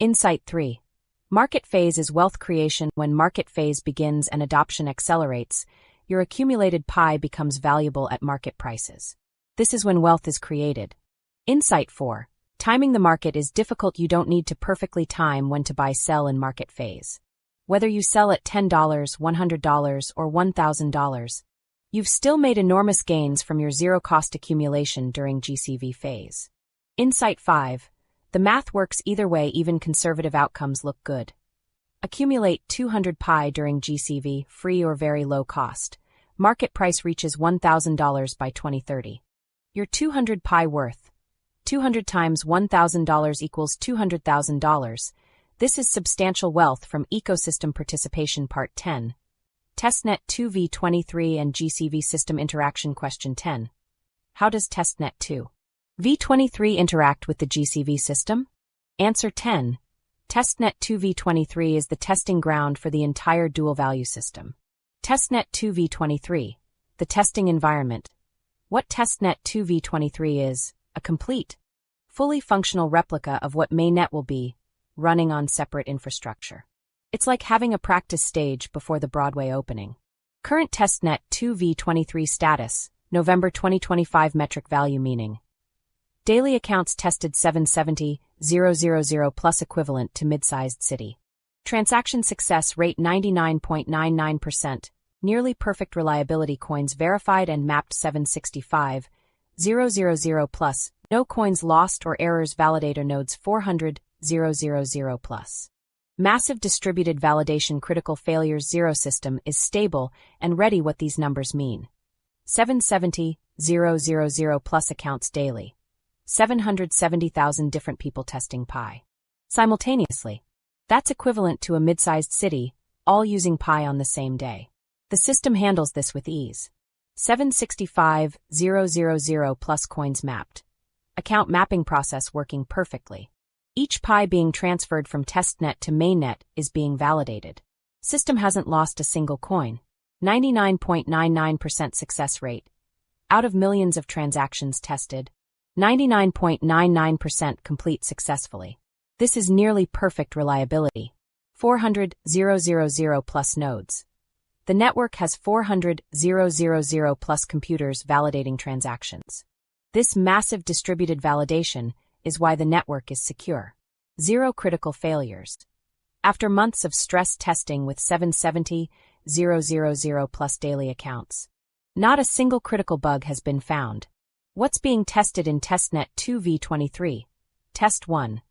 Insight 3. Market phase is wealth creation. When market phase begins and adoption accelerates, your accumulated pie becomes valuable at market prices. This is when wealth is created. Insight 4. Timing the market is difficult. You don't need to perfectly time when to buy sell in market phase. Whether you sell at $10, $100, or $1,000, you've still made enormous gains from your zero-cost accumulation during GCV phase. Insight 5. The math works either way. Even conservative outcomes look good. Accumulate 200 pi during GCV, free or very low cost. Market price reaches $1,000 by 2030. Your 200 pi worth. 200 times $1,000 equals $200,000. This is substantial wealth from ecosystem participation. Part 10. Testnet 2v23 and GCV system interaction. Question 10. How does Testnet 2v23 interact with the GCV system? Answer 10. Testnet 2v23 is the testing ground for the entire dual-value system. Testnet 2v23, the testing environment. What Testnet 2v23 is, a complete, fully functional replica of what Mainnet will be, running on separate infrastructure. It's like having a practice stage before the Broadway opening. Current Testnet 2v23 status, November 2025 metric value meaning. Daily accounts tested 770,000 plus equivalent to mid-sized city. Transaction success rate 99.99%, nearly perfect reliability coins verified and mapped 765,000 plus, no coins lost or errors validator nodes 400,000 plus. Massive distributed validation critical failures 0 system is stable and ready. What these numbers mean. 770,000 plus accounts daily. 770,000 different people testing Pi simultaneously. That's equivalent to a mid-sized city, all using Pi on the same day. The system handles this with ease. 765,000 plus coins mapped. Account mapping process working perfectly. Each Pi being transferred from testnet to mainnet is being validated. System hasn't lost a single coin. 99.99% success rate. Out of millions of transactions tested, 99.99% complete successfully. This is nearly perfect reliability. 400,000 plus nodes. The network has 400,000 plus computers validating transactions. This massive distributed validation is why the network is secure. 0 critical failures. After months of stress testing with 770,000 plus daily accounts, not a single critical bug has been found. What's being tested in Testnet 2v23? Test 1.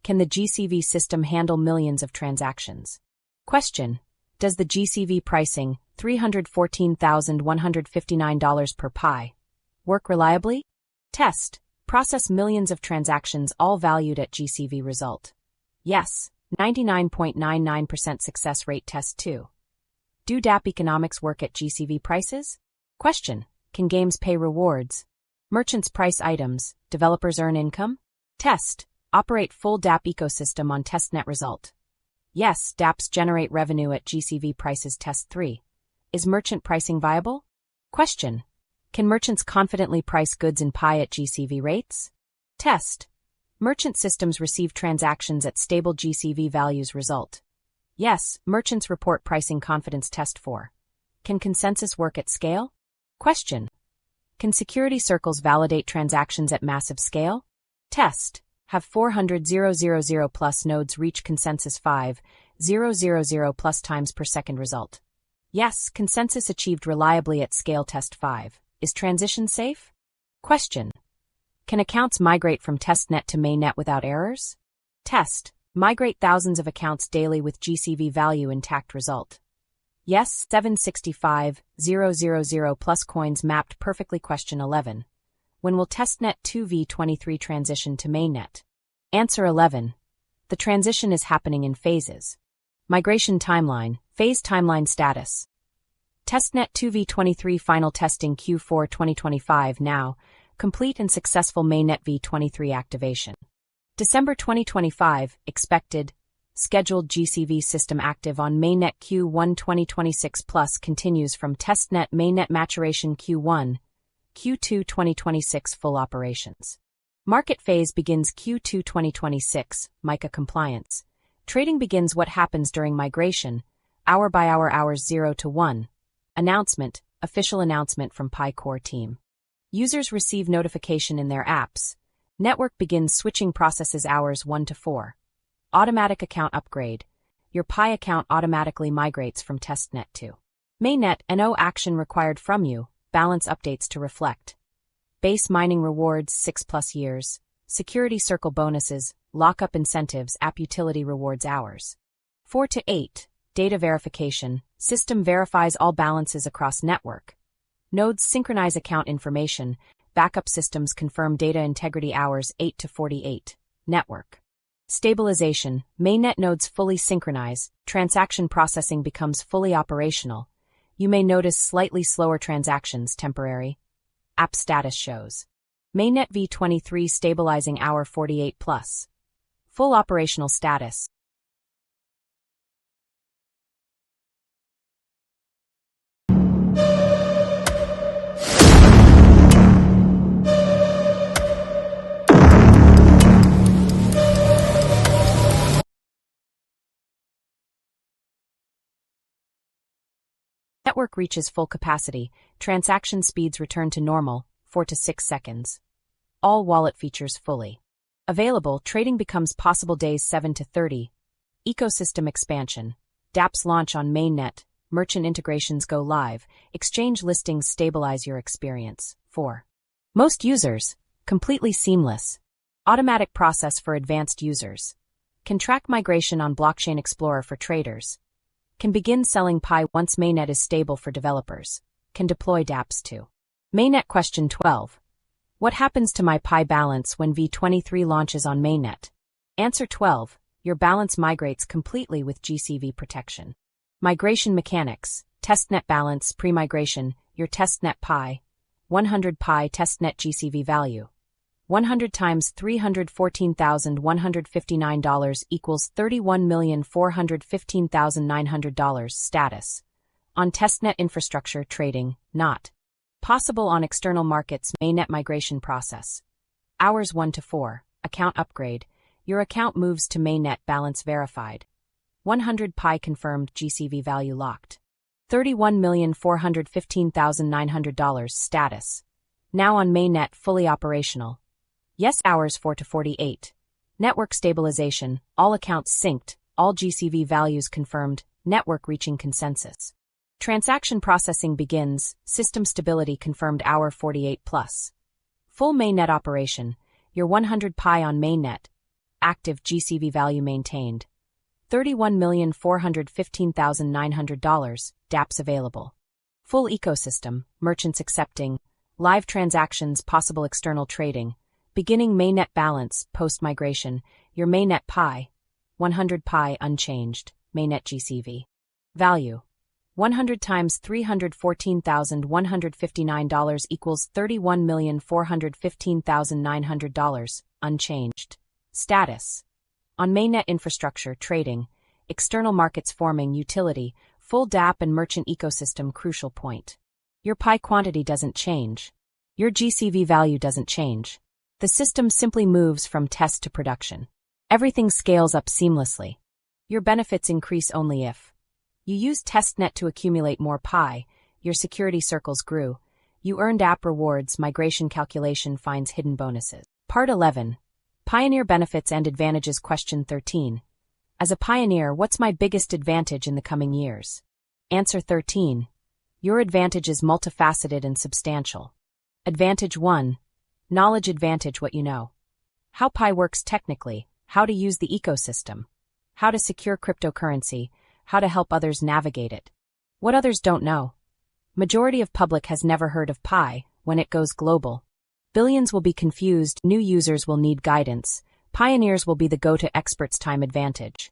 Can the GCV system handle millions of transactions? Question. Does the GCV pricing, $314,159 per Pi, work reliably? Test. Process millions of transactions all valued at GCV result. Yes, 99.99% success rate. Test 2. Do DApp economics work at GCV prices? Question. Can games pay rewards? Merchants price items, developers earn income? Test. Operate full DApp ecosystem on testnet result. Yes, dApps generate revenue at GCV prices. Test 3. Is merchant pricing viable? Question. Can merchants confidently price goods in Pi at GCV rates? Test. Merchant systems receive transactions at stable GCV values. Result. Yes, merchants report pricing confidence. Test 4. Can consensus work at scale? Question. Can security circles validate transactions at massive scale? Test. Have 400,000 plus nodes reach consensus 5,000 plus times per second. Result. Yes, consensus achieved reliably at scale. Test 5. Is transition safe? Question. Can accounts migrate from testnet to mainnet without errors? Test. Migrate thousands of accounts daily with GCV value intact. Result. Yes, 765,000 plus coins mapped perfectly. Question 11. When will testnet 2v23 transition to mainnet? Answer 11. The transition is happening in phases. Migration timeline, phase timeline status. Testnet 2v23 final testing Q4 2025 now, complete and successful mainnet v23 activation. December 2025, expected. Scheduled GCV system active on mainnet Q1 2026 plus continues from testnet mainnet maturation Q1, Q2 2026 full operations. Market phase begins Q2 2026, MiCA compliance. Trading begins. What happens during migration? Hour by hour, hours 0 to 1. Announcement, official announcement from Pi core team. Users receive notification in their apps. Network begins switching processes hours 1 to 4. Automatic account upgrade. Your Pi account automatically migrates from testnet to Mainnet. No action required from you. Balance updates to reflect. Base mining rewards 6+ years. Security circle bonuses, lockup incentives, app utility rewards hours 4 to 8. Data verification. System verifies all balances across network. Nodes synchronize account information. Backup systems confirm data integrity hours 8 to 48. Network stabilization. Mainnet nodes fully synchronize. Transaction processing becomes fully operational. You may notice slightly slower transactions. Temporary. App status shows Mainnet v23 stabilizing hour 48+. Full operational status. Network reaches full capacity. Transaction speeds return to normal, 4 to 6 seconds. All wallet features fully available. Trading becomes possible days 7 to 30. Ecosystem expansion. dApps launch on Mainnet. Merchant integrations go live. Exchange listings stabilize your experience. 4. Most users. Completely seamless. Automatic process for advanced users. Can track migration on Blockchain Explorer for traders. Can begin selling Pi once Mainnet is stable for developers. Can deploy dApps too. Mainnet question 12. What happens to my Pi balance when v23 launches on Mainnet? Answer 12. Your balance migrates completely with GCV protection. Migration mechanics. Testnet balance pre-migration. Your testnet Pi. 100 Pi testnet GCV value. 100 times $314,159 equals $31,415,900 status. On testnet infrastructure trading, not possible on external markets. Mainnet migration process. Hours 1 to 4. Account upgrade. Your account moves to Mainnet balance verified. 100 Pi confirmed GCV value locked. $31,415,900 status. Now on Mainnet fully operational. Yes, hours 4 to 48. Network stabilization, all accounts synced, all GCV values confirmed, network reaching consensus. Transaction processing begins, system stability confirmed hour 48+. Full Mainnet operation, your 100 Pi on Mainnet. Active GCV value maintained. $31,415,900, dApps available. Full ecosystem, merchants accepting, live transactions, possible external trading. Beginning Mainnet balance, post-migration, your Mainnet Pi, 100 Pi unchanged, Mainnet GCV. Value, 100 times $314,159 equals $31,415,900, unchanged. Status. On Mainnet infrastructure, trading, external markets forming utility, full dApp and merchant ecosystem crucial point. Your Pi quantity doesn't change. Your GCV value doesn't change. The system simply moves from test to production. Everything scales up seamlessly. Your benefits increase only if you use testnet to accumulate more Pi, your security circles grew, you earned app rewards, migration calculation finds hidden bonuses. Part 11. Pioneer benefits and advantages. Question 13. As a pioneer, what's my biggest advantage in the coming years? Answer 13. Your advantage is multifaceted and substantial. Advantage 1. Knowledge advantage. What you know. How Pi works technically, how to use the ecosystem, how to secure cryptocurrency, how to help others navigate it. What others don't know. Majority of public has never heard of Pi. When it goes global, billions will be confused, new users will need guidance, pioneers will be the go-to experts. Time advantage.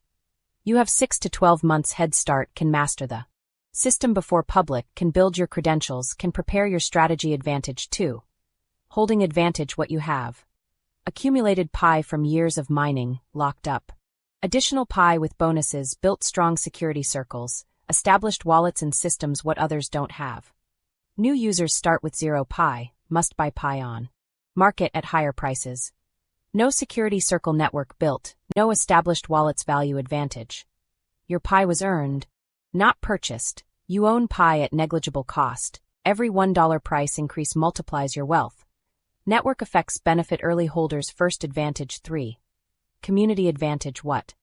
You have 6 to 12 months head start, can master the system before public, can build your credentials, can prepare your strategy. Advantage 2. Holding advantage. What you have. Accumulated Pi from years of mining, locked up. Additional Pi with bonuses, built strong security circles, established wallets and systems. What others don't have. New users start with 0 Pi, must buy Pi on market at higher prices. No security circle network built, no established wallet's value advantage. Your pi was earned, not purchased. You own pi at negligible cost. Every $1 price increase multiplies your wealth. Network effects benefit early holders. First advantage 3. Community advantage. What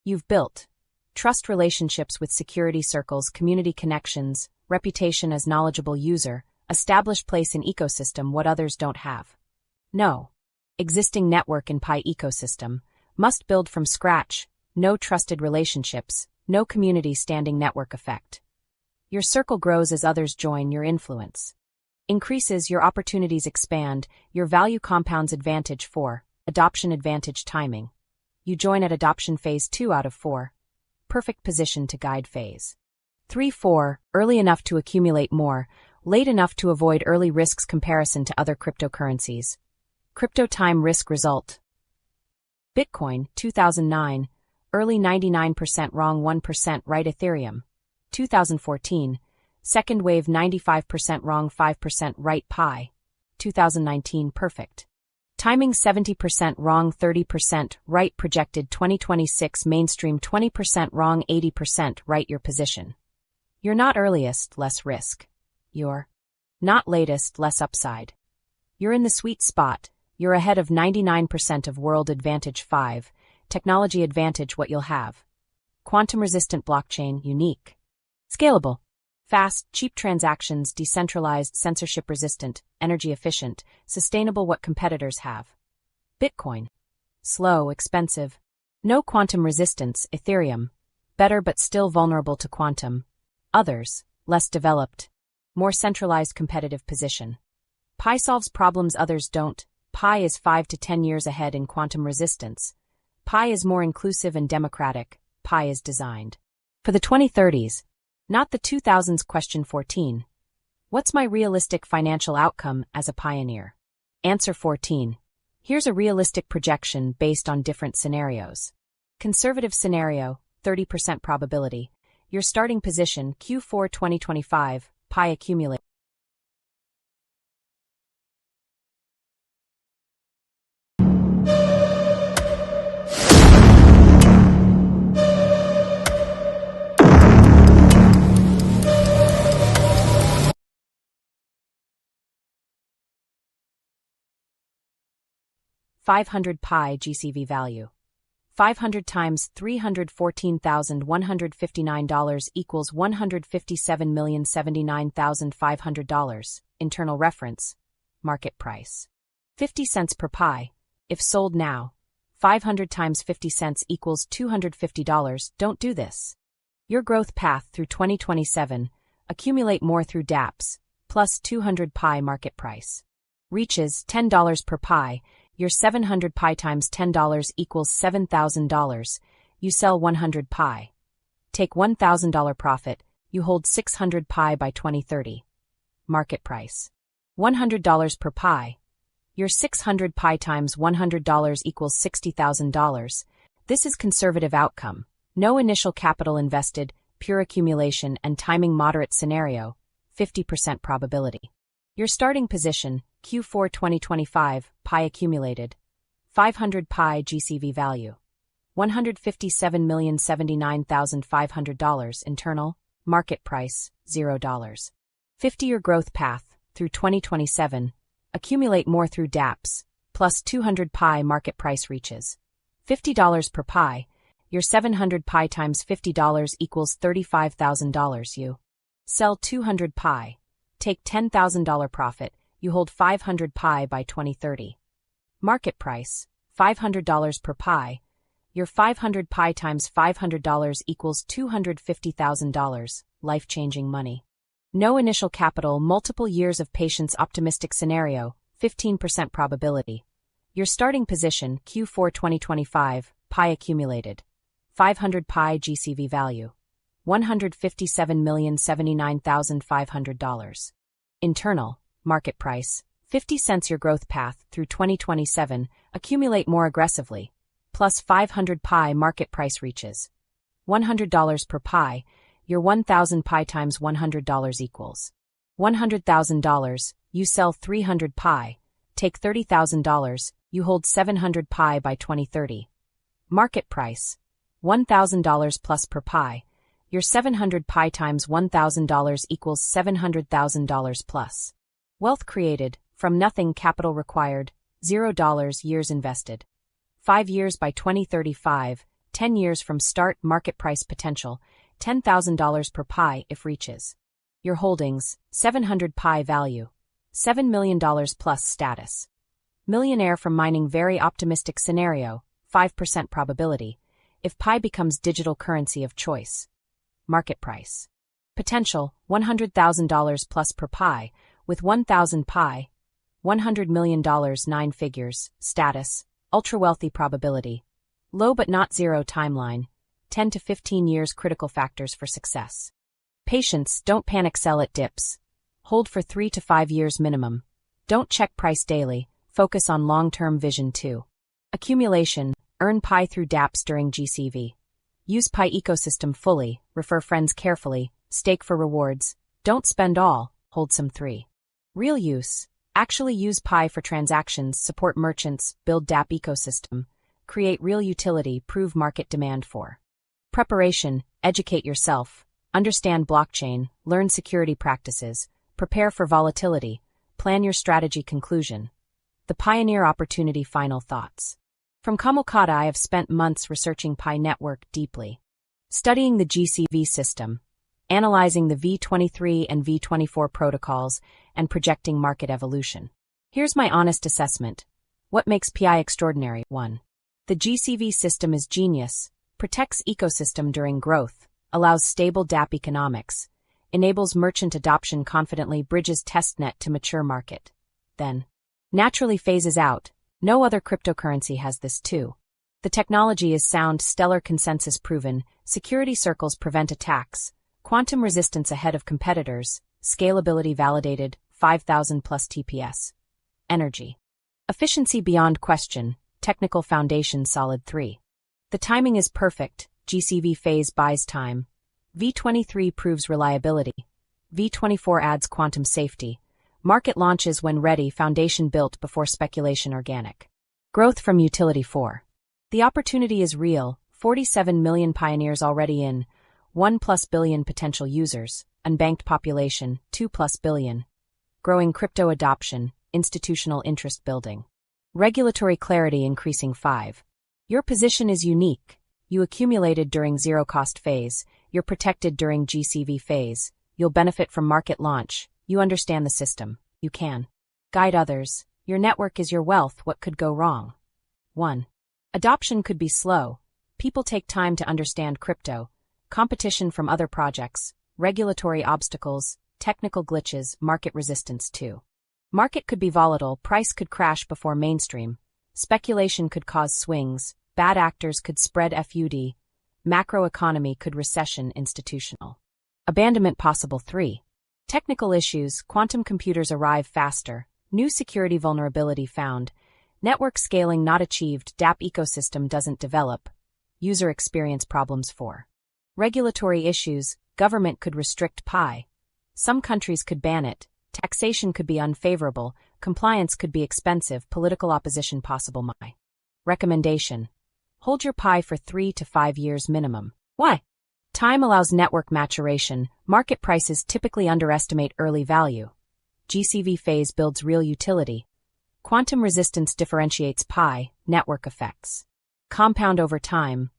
you've built. Trust relationships with security circles, community connections, reputation as knowledgeable user, established place in ecosystem what others don't have. No. Existing network in pi ecosystem. Must build from scratch. No trusted relationships. No community standing network effect. Your circle grows as others join. Your influence increases, your opportunities expand, your value compounds. Advantage 4. Adoption advantage. Timing. You join at adoption phase 2 out of 4. Perfect position to guide phase 3-4, early enough to accumulate more, late enough to avoid early risks. Comparison to other cryptocurrencies. Crypto time risk result. Bitcoin, 2009, early 99% wrong 1% right. Ethereum, 2014, second wave 95% wrong 5% right. Pi, 2019 perfect. Timing 70% wrong 30% right. Projected 2026 mainstream 20% wrong 80% right. Your position. You're not earliest, less risk. You're not latest, less upside. You're in the sweet spot. You're ahead of 99% of world. Advantage 5. Technology advantage. What you'll have. Quantum resistant blockchain, unique. Scalable. Fast, cheap transactions, decentralized, censorship resistant, energy efficient, sustainable. What competitors have. Bitcoin. Slow, expensive. No quantum resistance. Ethereum. Better but still vulnerable to quantum. Others, less developed. More centralized. Competitive position. Pi solves problems others don't. Pi is 5 to 10 years ahead in quantum resistance. Pi is more inclusive and democratic. Pi is designed for the 2030s, not the 2000s. Question 14. What's my realistic financial outcome as a pioneer? Answer 14. Here's a realistic projection based on different scenarios. Conservative scenario, 30% probability. Your starting position, Q4 2025, Pi accumulate. $500 Pi GCV value. 500 times $314,159 equals $157,079,500. Internal reference. Market price. 50 cents per Pi. If sold now. 500 times 50 cents equals $250. Don't do this. Your growth path through 2027. Accumulate more through dApps. Plus 200 Pi market price. Reaches $10 per Pi. Your 700 Pi times $10 equals $7,000. You sell 100 Pi. Take $1,000 profit. You hold 600 Pi by 2030. Market price. $100 per Pi. Your 600 Pi times $100 equals $60,000. This is conservative outcome. No initial capital invested, pure accumulation and timing. Moderate scenario, 50% probability. Your starting position, Q4 2025, Pi accumulated. 500 Pi GCV value. $157,079,500. Internal, market price, $0. 50-year growth path, through 2027. Accumulate more through dApps. Plus 200 Pi market price reaches. $50 per Pi. Your 700 Pi times $50 equals $35,000. You sell 200 Pi. Take $10,000 profit. You hold 500 Pi by 2030. Market price, $500 per Pi. Your 500 Pi times $500 equals $250,000. Life-changing money. No initial capital, multiple years of patience. Optimistic scenario, 15% probability. Your starting position, Q4 2025, Pi accumulated. 500 Pi GCV value. $157,079,500. Internal, market price, 50 cents. Your growth path, through 2027, accumulate more aggressively. Plus 500 Pi market price reaches. $100 per Pi. Your 1,000 Pi times $100 equals $100,000. You sell 300 Pi. Take $30,000. You hold 700 pi by 2030. Market price, $1,000 plus per pi. Your 700 pi times $1,000 equals $700,000 plus. Wealth created, from nothing, capital required, $0 years invested. 5 years by 2035, 10 years from start, market price potential, $10,000 per pi if reaches. Your holdings, 700 pi value, $7 million plus status. Millionaire from mining, very optimistic scenario, 5% probability, if pi becomes digital currency of choice. Market price. Potential, $100,000 plus per pi, with 1,000 pi, $100 million 9 figures, status, ultra-wealthy probability. Low but not zero timeline, 10 to 15 years critical factors for success. Patience, don't panic, sell at dips. Hold for 3 to 5 years minimum. Don't check price daily, focus on long-term vision too. Accumulation, earn pi through dApps during GCV. Use pi ecosystem fully, refer friends carefully, stake for rewards, don't spend all, hold some 3. Real use, actually use pi for transactions, support merchants, build dApp ecosystem, create real utility, prove market demand for. Preparation, educate yourself, understand blockchain, learn security practices, prepare for volatility, plan your strategy. Conclusion. The pioneer opportunity. Final thoughts. From Kamokata, I have spent months researching Pi network deeply, studying the GCV system, analyzing the V23 and V24 protocols, and projecting market evolution. Here's my honest assessment. What makes Pi extraordinary? 1. The GCV system is genius, protects ecosystem during growth, allows stable dApp economics, enables merchant adoption confidently, bridges testnet to mature market. Then, naturally phases out. No other cryptocurrency has this too. The technology is sound, stellar consensus proven, security circles prevent attacks, quantum resistance ahead of competitors, scalability validated, 5,000 plus TPS. Energy. Efficiency beyond question, technical foundation solid. 3. The timing is perfect, GCV phase buys time. V23 proves reliability. V24 adds quantum safety. Market launches when ready, foundation built before speculation. Organic growth from utility. 4. The opportunity is real, 47 million pioneers already in, 1+ billion potential users, unbanked population, 2+ billion. Growing crypto adoption, institutional interest building. Regulatory clarity increasing. 5. Your position is unique. You accumulated during zero-cost phase, you're protected during GCV phase, you'll benefit from market launch. You understand the system. You can guide others. Your network is your wealth. What could go wrong? 1. Adoption could be slow. People take time to understand crypto. Competition from other projects. Regulatory obstacles. Technical glitches. Market resistance. 2. Market could be volatile. Price could crash before mainstream. Speculation could cause swings. Bad actors could spread FUD. Macroeconomy could recession. Institutional abandonment possible. 3. Technical issues, quantum computers arrive faster, new security vulnerability found, network scaling not achieved, dApp ecosystem doesn't develop, user experience problems. 4. Regulatory issues, government could restrict Pi. Some countries could ban it, taxation could be unfavorable, compliance could be expensive, political opposition possible. My recommendation. Hold your Pi for 3 to 5 years minimum. Why? Time allows network maturation, market prices typically underestimate early value. GCV phase builds real utility. Quantum resistance differentiates Pi, network effects. Compound over time.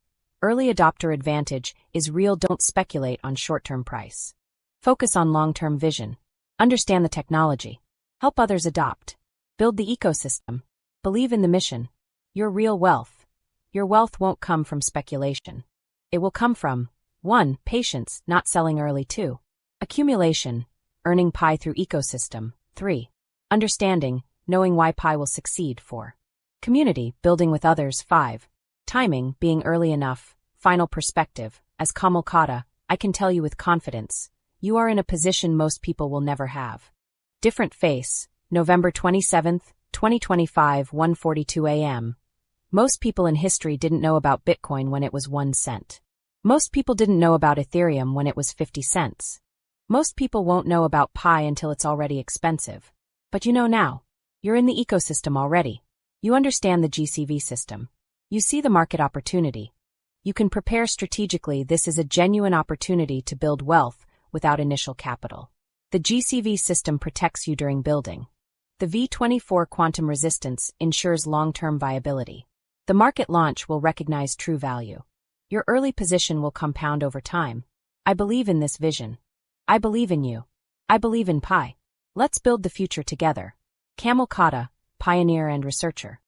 Early adopter advantage is real. Don't speculate on short-term price. Focus on long-term vision. Understand the technology. Help others adopt. Build the ecosystem. Believe in the mission. Your real wealth. Your wealth won't come from speculation. It will come from 1. Patience, not selling early. 2. Accumulation, earning Pi through ecosystem. 3. Understanding, knowing why Pi will succeed. 4. Community, building with others. 5. Timing, being early enough. Final perspective, as Kamokata, I can tell you with confidence, you are in a position most people will never have. Different face, November 27, 2025, 1:42 a.m. Most people in history didn't know about Bitcoin when it was 1 cent. Most people didn't know about Ethereum when it was 50 cents. Most people won't know about Pi until it's already expensive. But you know now. You're in the ecosystem already. You understand the GCV system. You see the market opportunity. You can prepare strategically. This is a genuine opportunity to build wealth without initial capital. The GCV system protects you during building. The V24 quantum resistance ensures long-term viability. The market launch will recognize true value. Your early position will compound over time. I believe in this vision. I believe in you. I believe in Pi. Let's build the future together. Camel Kata, pioneer and researcher.